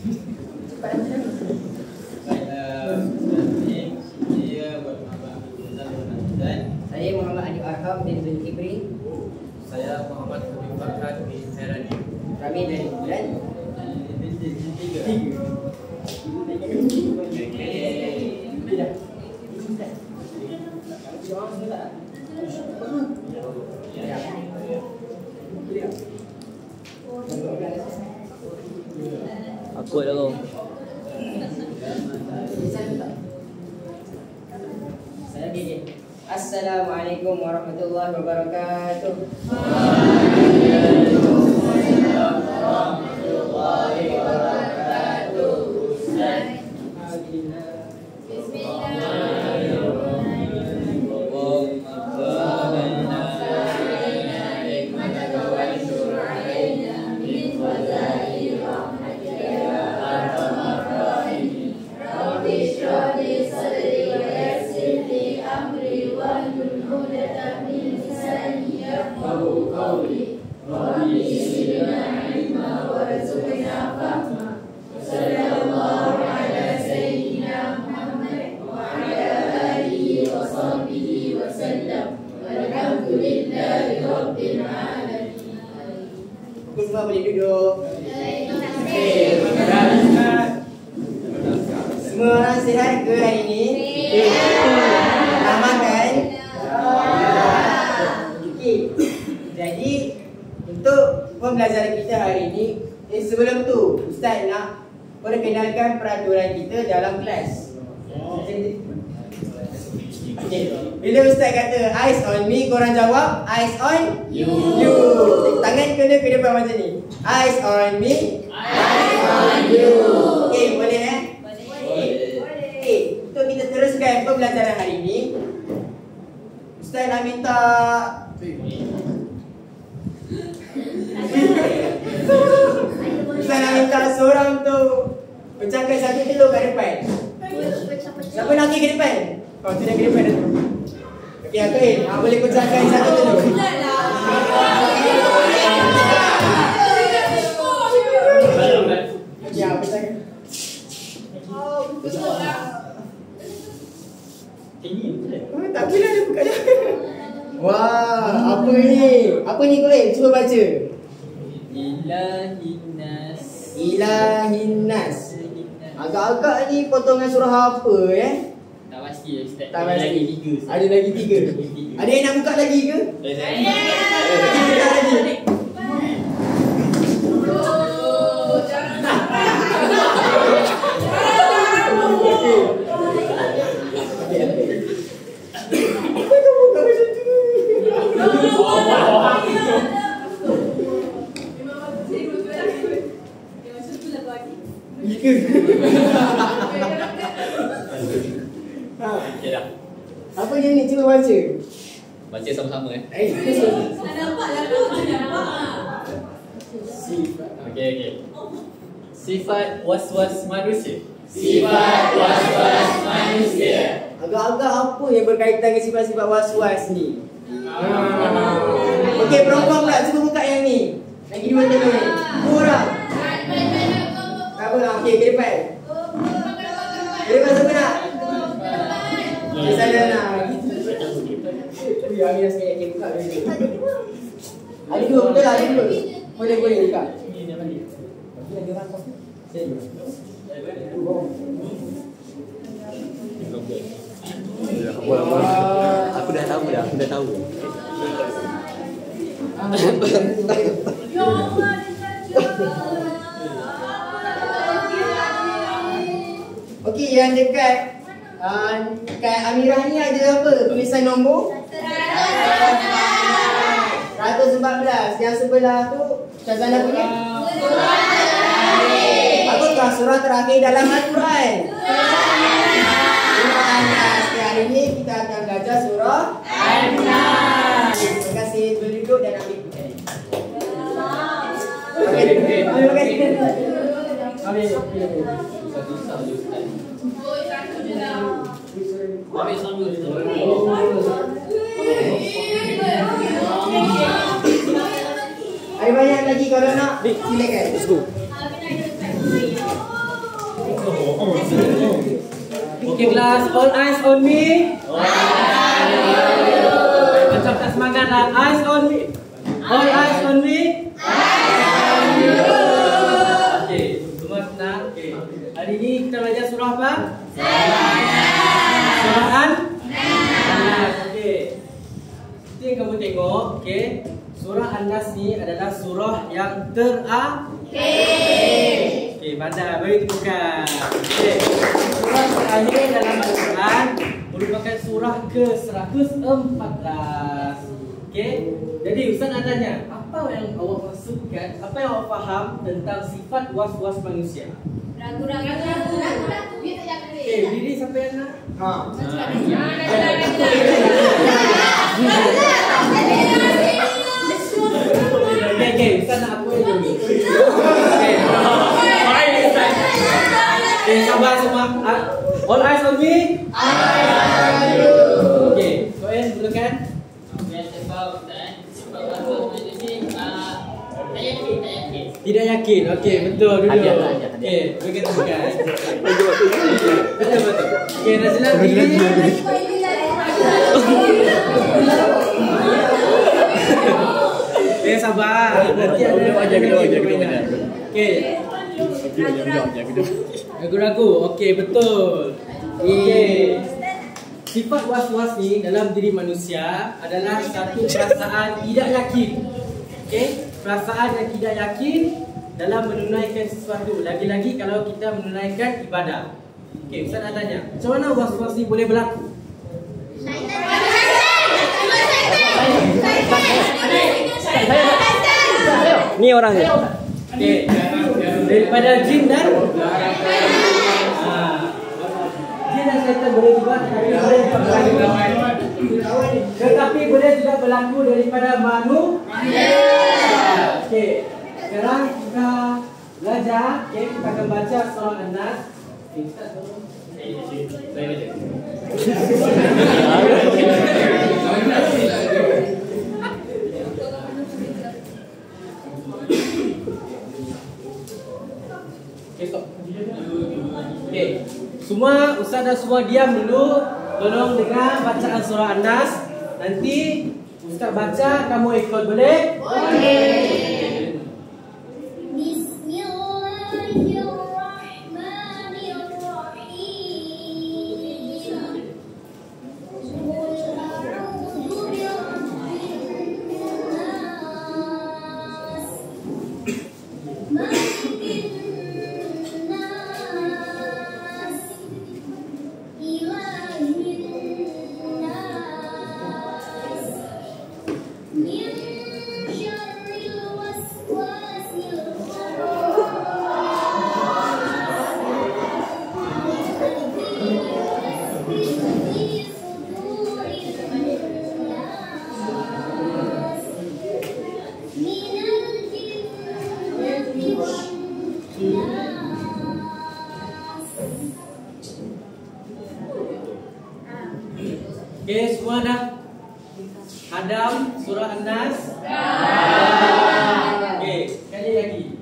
Saya Muhammad Ali Arham bin Zulkifli. Saya Muhammad Habib Fakar bin Khairani. Kami dari bulan Aku dah tahu. Saya gigi. Assalamualaikum warahmatullahi wabarakatuh. Semua boleh duduk. Semua orang sihat ke hari ini? Aman kan? Okey. Jadi untuk pembelajaran kita hari ini, sebelum tu Ustaz nak perkenalkan peraturan kita dalam kelas. Okay. Bila Ustaz kata eyes on me, korang jawab eyes on you. Tangan kena ke depan macam ni. Eyes on me, eyes on you. Okay, boleh Boleh. Okay, untuk kita teruskan pembelajaran hari ini, Ustaz nak minta Ustaz nak minta seorang tu pecahkan satu telur kat depan. Siapa nak pergi ke depan? Kau tu dah ke depan dah tu. Okey, Aqil, boleh pecahkan satu telur. Okey, pecahkan. Tak boleh dia buka dah. Wah, apa ni? Apa ni kau cuba baca. Ilahinnas. Ilahinnas. Agak-agak ni potongan surah apa Tak pasti Ustaz. Tak pasti. Lagi 3. Ada lagi 3. Ada yang nak buka lagi ke? Buka lagi. Okey dah. Apa yang ni? Cuba baca. Baca sama-sama Nampaklah tu, nampak. Okey. Sifat was-was manusia. Agak-agak apa yang berkaitan dengan sifat-sifat was-was ni? Okey, perempuan pula cuba buka yang ni. Lagi 2 telur ni. 2 orang. Tak apa, okey, ke depan. Ke depan siapa nak? Okey, saya nak. Amir sikit, okey, buka dulu. Ada 2, betul lah, ada 2. Boleh buka. Lagi orang kau. Saya. Aku dah tahu dah. Okey, yang dekat kat Amirah ni ada apa? Tulisan nombor 114. Yang sebelah tu Syazana punya apakah surah terakhir dalam Al-Quran? Surah An-Nas. Hari ini kita akan belajar surah An-Nas. Terima kasih. Duduk dan ambil bukan. Terima kasih. Ambil. Ada banyak lagi kalau nak silakan. Let's go. Okay, kelas. All eyes on me. Macam tak semangat lah. Eyes on me. All eyes on me. Okay, semua tenang. Okay. Hari ni kita belajar surah apa? Surah An-Nas. Okay. Seperti yang kamu tengok, okay. Surah An-Nas ni adalah surah yang terakhir. Okay, pandai. Beri tepukan. Okay. Surah terakhir dalam Al-Quran merupakan surah ke-114. Okay. Jadi Ustaz nak tanya, apa yang awak maksudkan, apa yang awak faham tentang sifat was-was manusia? Ragu-ragu. Dia tak jangan Okay, diri siapa yang nak? Okay, Ustaz nak apa dulu? Okay, sabar semua. All eyes on me. Okay, Soen mulakan. Tidak yakin. Okey, betul dulu. Okey, bagi tepukan. Betul. Okey, Nazila diri. Sabar. Nanti ada ajar kita. Okey. Ragu-ragu. Okey, betul. Okey. Sifat was-was ni dalam diri manusia adalah satu perasaan tidak yakin. Okey, perasaan yang tidak yakin dalam menunaikan sesuatu. Lagi-lagi kalau kita menunaikan ibadah. Okey, Ustaz nak tanya, macam mana was-was ni boleh berlaku? Ni orangnya. Okey, daripada jin dan jin dan syaitan boleh juga, tetapi boleh juga berlaku daripada manusia. Okey, sekarang kita belajar. Okey, kita akan baca surah An-Nas. Ustaz tolong. Saya baca. Okay, stop. Okay, semua Ustaz dan semua diam dulu. Tolong dengar bacaan surah An-Nas. Nanti Ustaz baca, kamu ikut, boleh? Boleh. Okay, semua dah hadam surah An-Nas? Okay, sekali lagi.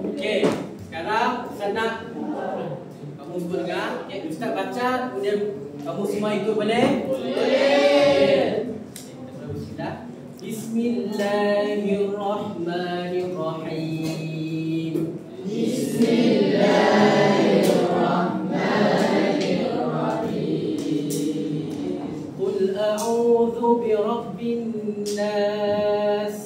Okey, sekarang Ustaz nak kamu semua dengar. Okay, Ustaz baca, kemudian kamu semua ikut, boleh? Boleh. Bismillahirrahmanirrahim. nas.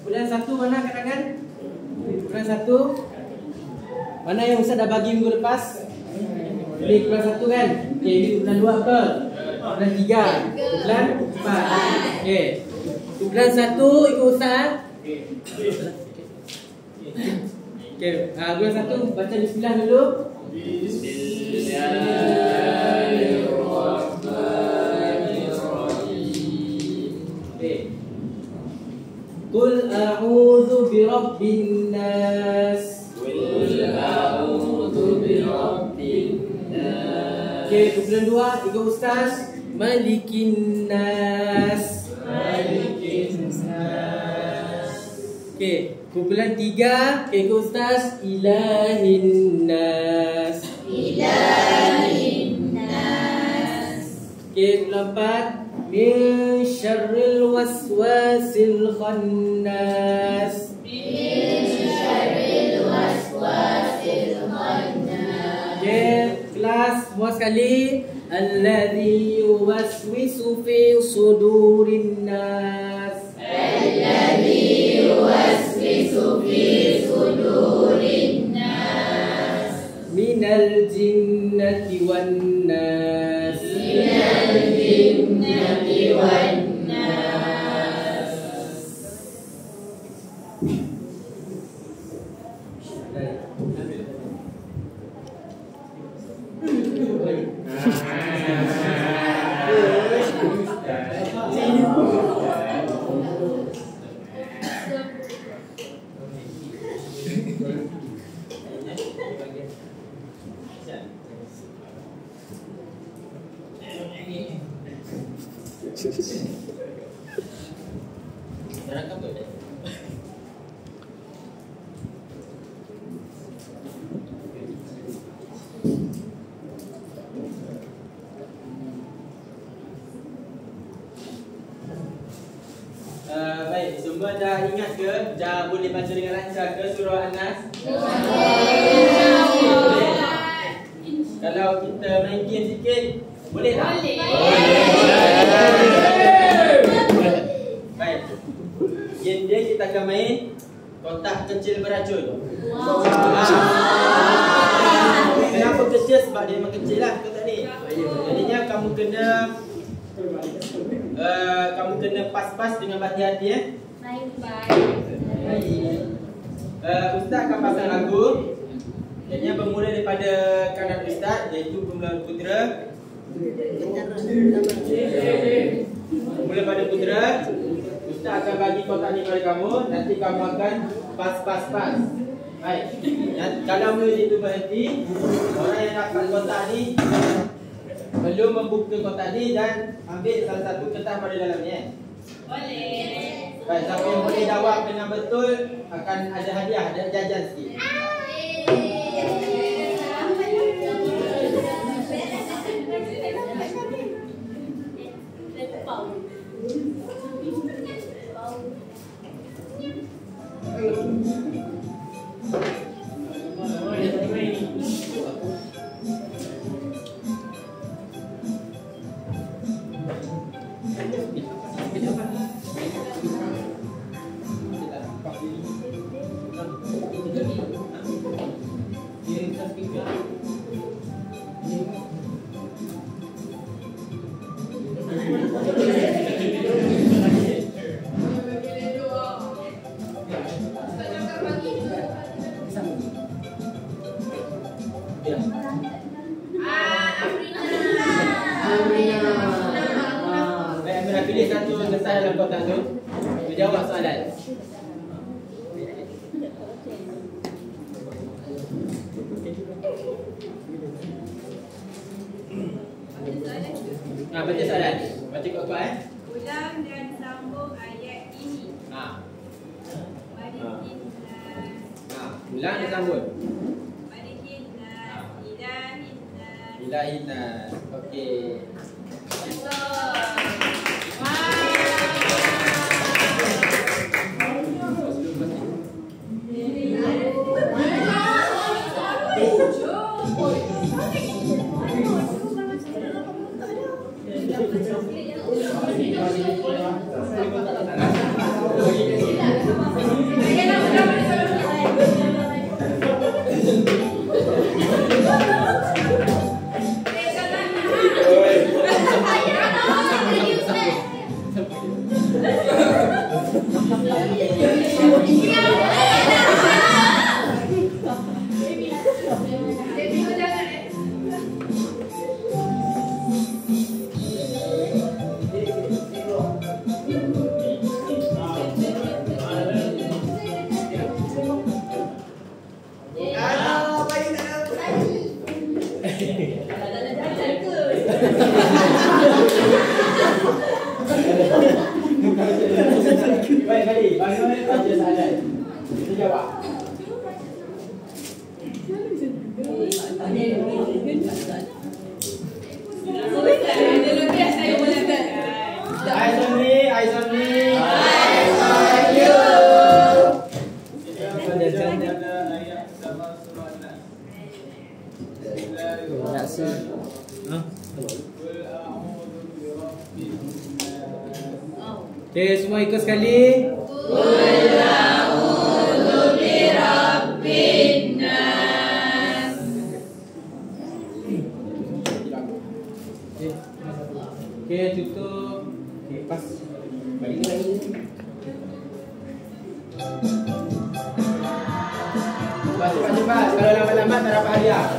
Bulan 1 mana kat-kat? Bulan 1 mana yang Ustaz dah bagi minggu lepas? Ini bulan 1 kan? Okey, ini bulan 2 betul? Bulan 3, bulan 4. Okey. Bulan 1 ikut Ustaz. Okey, bulan 1 baca bismillah dulu. Qul a'udzu birabbin nas. Okey, bulan 2 ikut Ustaz. Malikin nas. Okey, bulan 3 ikut Ustaz. Ilahin nas. Okey, bulan 4 min syarril waswasil khannas. Okey, kelas semua sekali. Alladzi yuwaswisu fi sudurin nas. Minal jinnati wan nas. Baik, semua dah ingat ke? Dah boleh baca dengan lancar ke surah An-Nas? Kalau kita main game sikit, boleh tak? Baik. Game dia kita akan main kotak kecil beracun. Kenapa kecil? Sebab dia memang kecil lah kotak ni. Jadinya kamu kena pas-pas dengan hati-hati ya. Ustaz akan pasang lagu. Jadinya bermula daripada kanan Ustaz, iaitu Kumpulan Putera. Mula pada Putera, Ustaz akan bagi kotak ni kepada kamu. Nanti kamu akan pas. Baik. Kalau mula itu berhenti, orang yang dapat kotak ni belum membuka kotak ni dan ambil salah satu kertas pada dalamnya. Boleh. Baik, siapa yang boleh jawab dengan betul akan ada hadiah, ada jajan sikit. Amrina. Baik, Amira pilih satu kertas dalam kotak tu. Jawab soalan. Baca soalan. Baca kuat-kuat Ulang dan sambung ayat ini. Ulang dan sambung. Malikinnas, ilahinnas. Ilahinnas. Okey. Baik, kali. Bagaimana baca soalan? Kita jawab. Eyes on me, eyes on me. Eyes on you. Okay, semua ikut sekali. Qul a'udzu birabbin nas. Okay, tutup. Okay, pas. Balik lagi. Cepat. Kalau lambat-lambat tak dapat hadiah.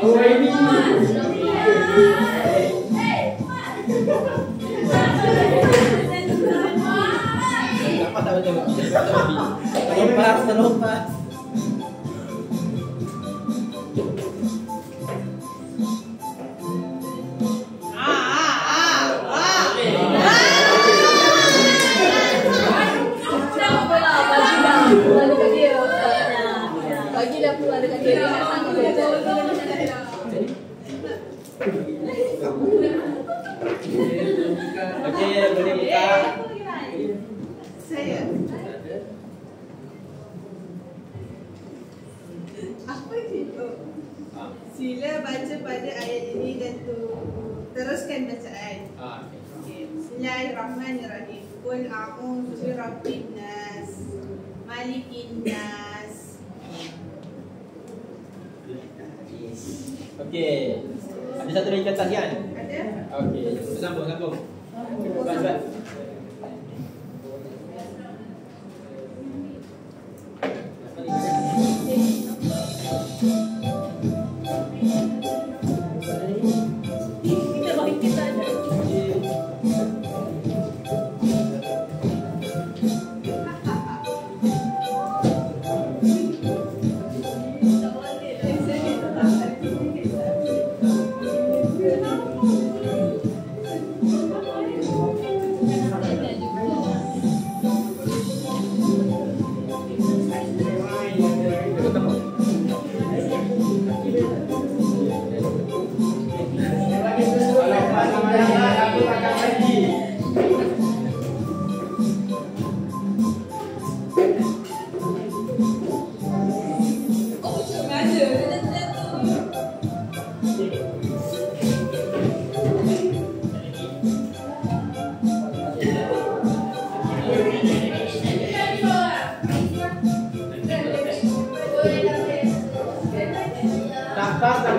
Oh, ini. Kenapa tak baca lebih? Terlompat. Bagilah pula dekat dia. Okey, boleh buka. Saya. Apa itu? Sila baca pada ayat ini dan teruskan bacaan. Okay. Bismillahirrahmanirrahim. Qul a'udzu birabbin nas, malikin nas. Okey. Ada satu lagi kertas kan? Ada? Okey, sambung. Cepat. Kita bagi kita ada.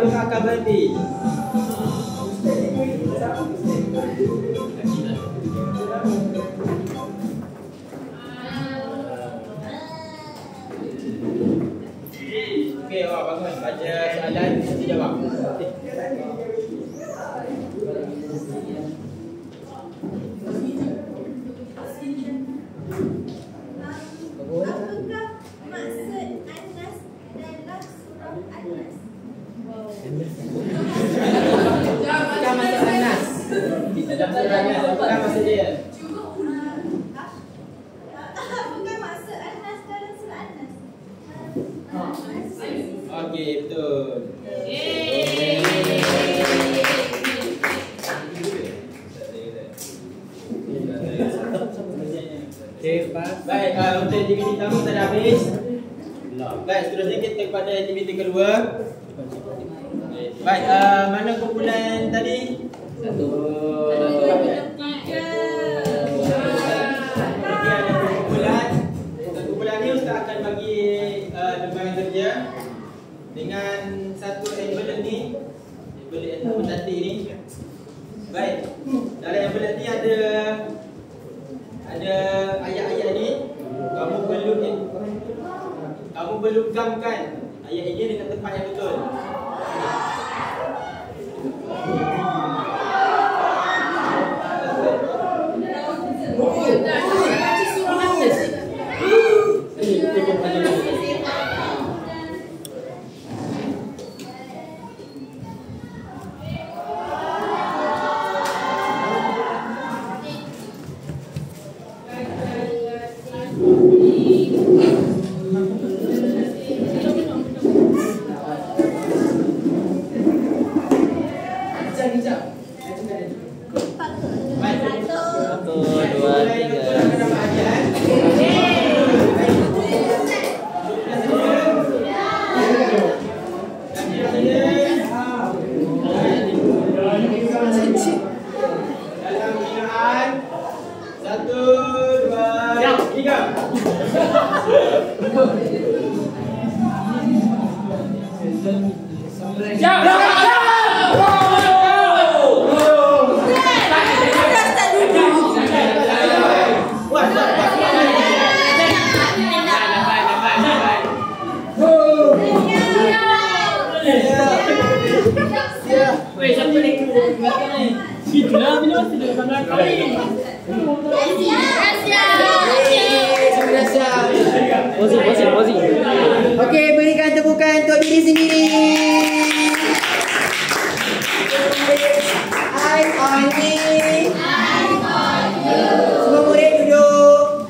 Apakah akan berhenti? Okey, bagus. Baca soalan, nanti jawab. Apakah maksud Anas dalam surah Anas? Bukan maksud Anas. Apakah maksud dia? Bukan maksud Anas dalam surah Anas. Okey, betul. Okey, baik, untuk aktiviti pertama kita dah habis. Baik, seterusnya kita kepada aktiviti kedua. Baik, mana kumpulan tadi? Satu. Tiga. Okey, ada dua kumpulan. Untuk kumpulan ni Ustaz akan bagi lembaran kerja dengan satu envelope ni, envelope yang bercantik ni. Baik, dalam envelope ni ada ayat-ayat ni. Kamu perlu gamkan ayat ini dengan tempat yang betul. Okey, berikan tepukan untuk diri sendiri. Eyes on me. Semua murid duduk.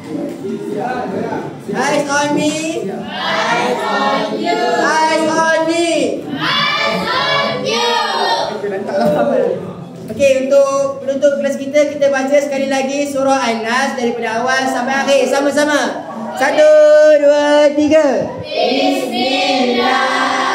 Eyes on me. Eyes on you. Eyes on me. Eyes on you. Okey, untuk penutup kelas kita baca sekali lagi surah An-Nas daripada awal sampai akhir sama-sama. 1, 2, 3. Bismillah.